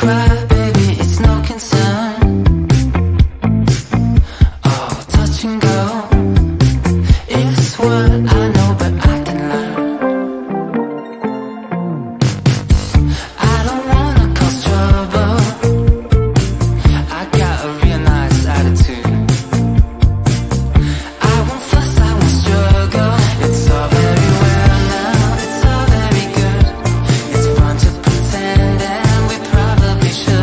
cry, baby, it's no concern. Oh, touch and go, it's what I know, but I can learn. I don't wanna cause trouble, I got a real nice attitude. I won't fuss, I won't struggle, it's all very well now, it's all very good. It's fun to pretend and we probably should.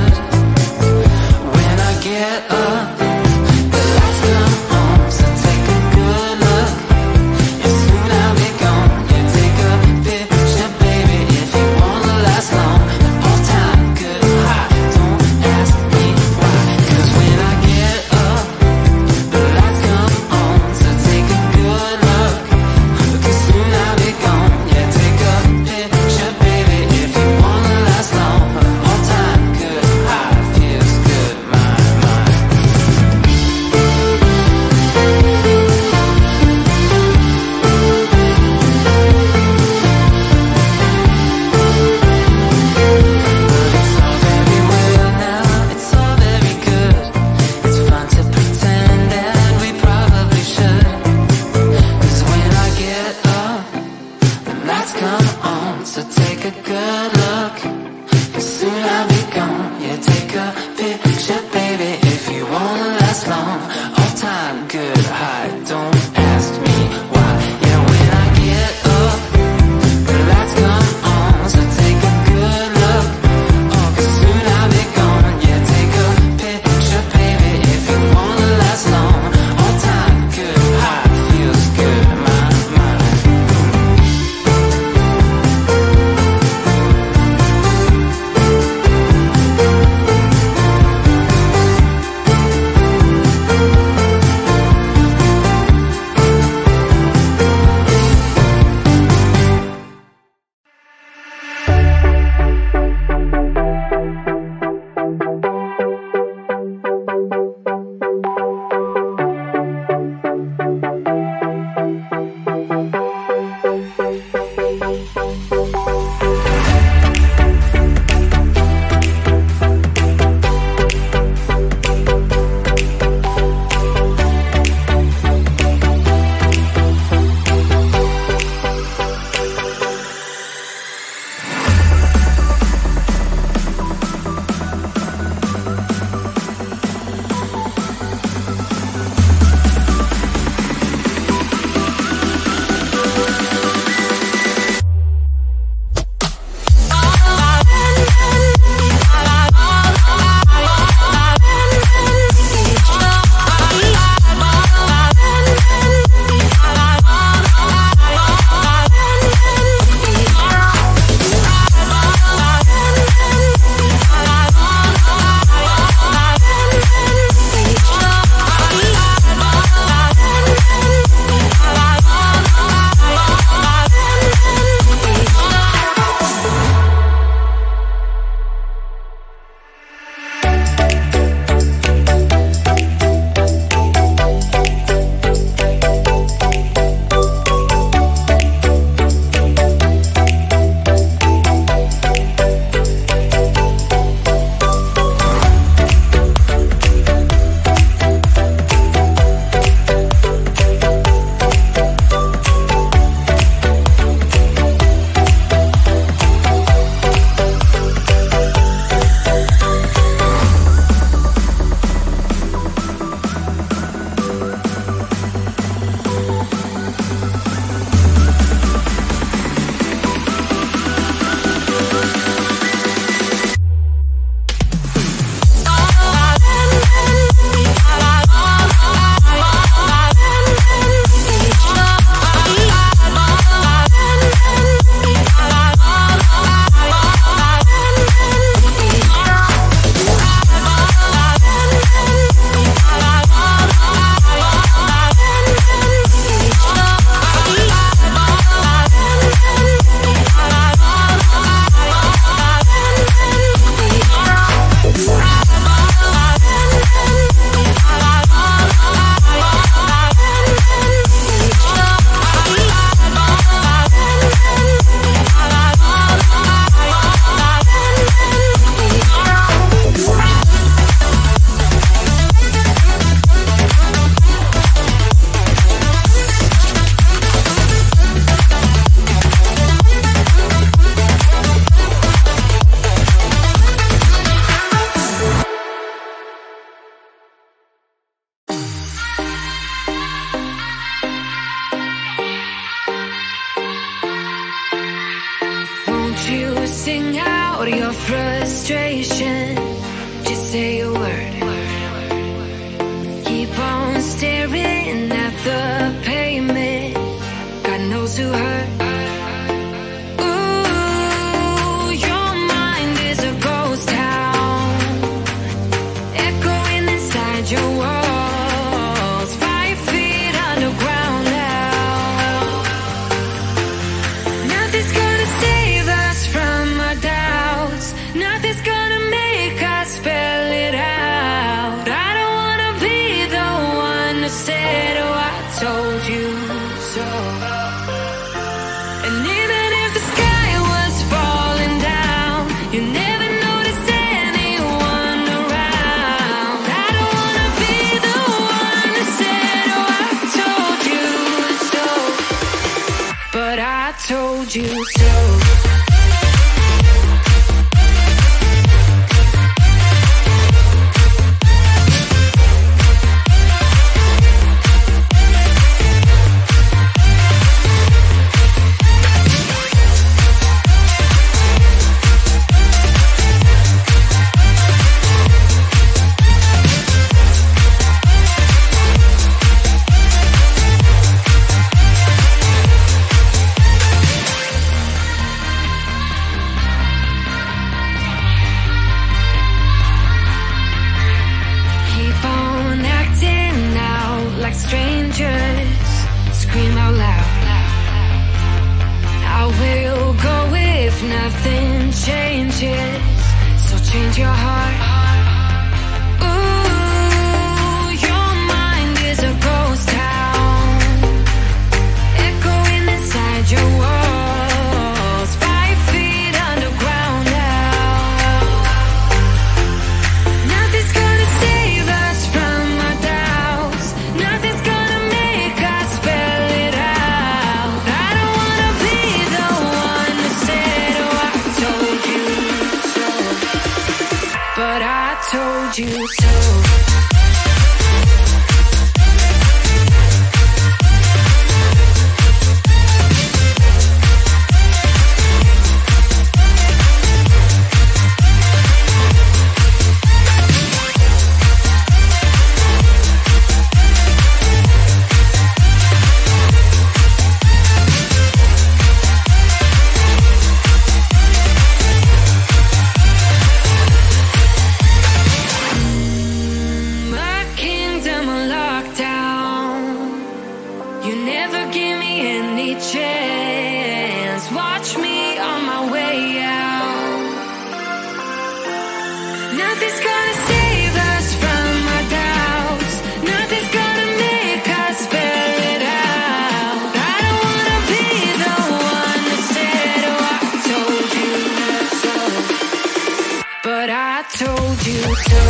the pavement. God knows who hurt. Ooh, your mind is a ghost town, echoing inside your walls, 5 feet underground now. Nothing's gonna save us from our doubts. Nothing's gonna make us spell it out. I don't wanna be the one who said, oh, I told you so. And even if the sky was falling down, you never noticed anyone around. I don't wanna be the one who said, oh, I told you so. But I told you so. Keep on acting out like strangers. Scream out loud. I will go if nothing changes. So change your heart. Ooh, your mind is a ghost town, echoing inside your walls, 5 feet underground now. Nothing's gonna save us from our doubts. Nothing's gonna make us spell it out. I don't wanna be the one who said, oh, I told you so. But I told you so. My kingdom on lockdown. You never give me any chance. Watch me on my way out. Nothing's gonna save us from our doubts. Nothing's gonna make us spell it out. I don't wanna be the one that said, oh, I told you so. But I told you so.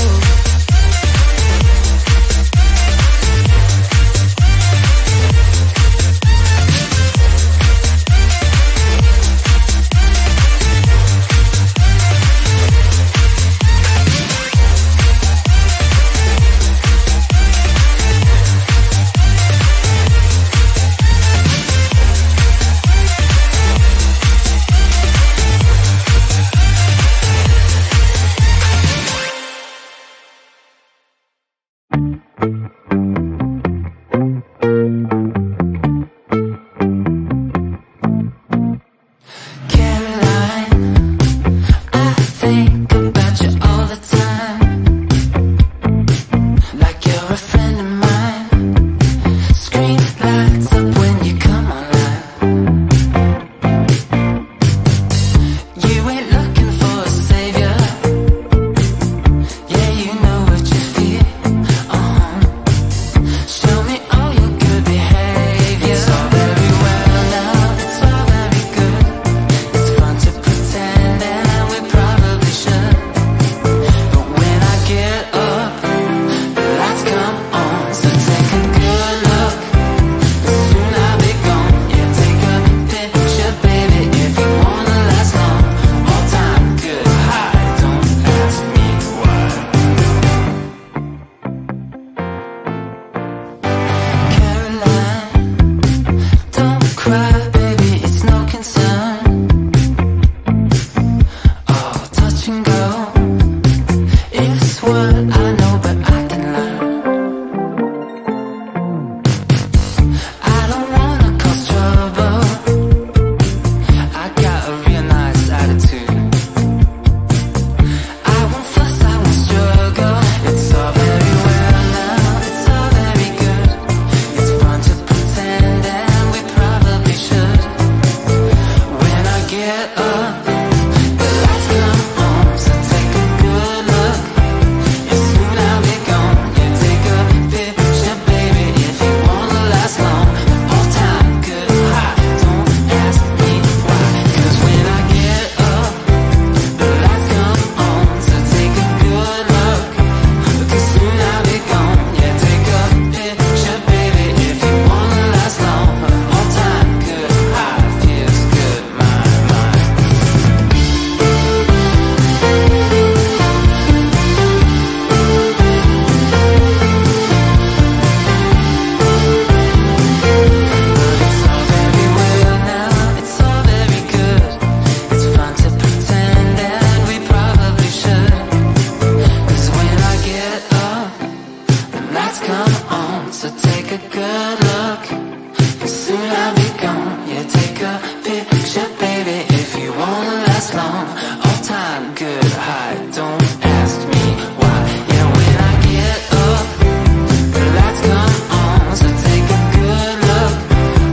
so take a good look, 'cause soon I'll be gone. Yeah, take a picture, baby, if you wanna last long. Hold time, good, high, don't ask me why. Yeah, when I get up, the lights come on, so take a good look,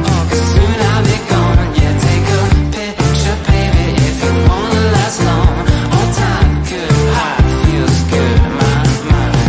oh, 'cause soon I'll be gone. Yeah, take a picture, baby, if you wanna last long. Hold time, good, high, feels good, my mind.